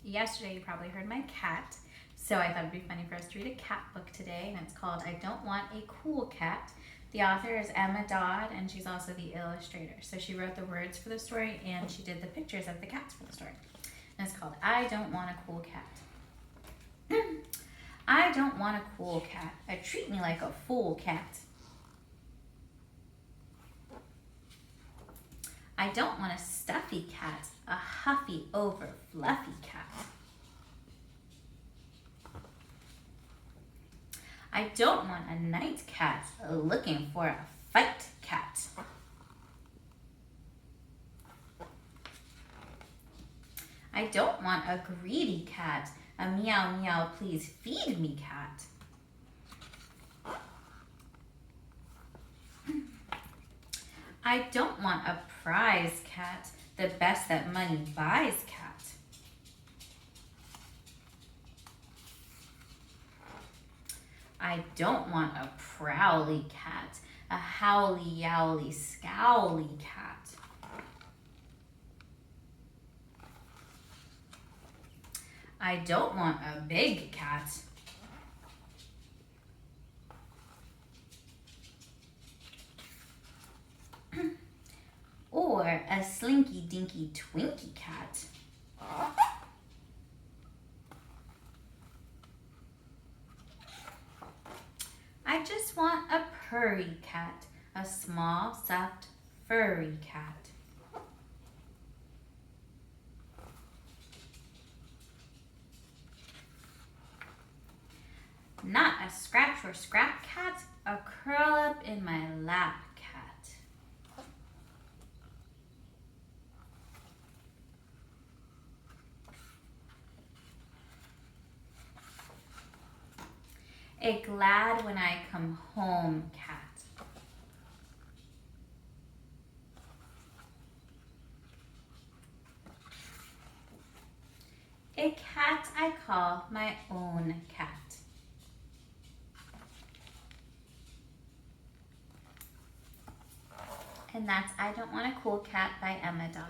yesterday you probably heard my cat, so I thought it'd be funny for us to read a cat book today, and it's called I Don't Want a Cool Cat. The author is Dodd, and she's also the illustrator. So she wrote the words for the story, and she did the pictures of the cats for the story. And it's called I Don't Want a Cool Cat. I don't want a cool cat. Treat me like a fool cat. I don't want a stuffy cat, a huffy over fluffy cat. I don't want a night cat looking for a fight cat. I don't want a greedy cat, a meow meow please feed me cat. I don't want a prize cat, the best that money buys cat. I don't want a prowly cat, a howly yowly scowly cat. I don't want a big cat. Or a slinky dinky twinky cat. I just want a purry cat, a small, soft, furry cat. Not a scratch or scrap cat, a curl up in my lap cat. A glad when I come home cat. A cat I call my own cat. And that's I Don't Want a Cool Cat by Dodd.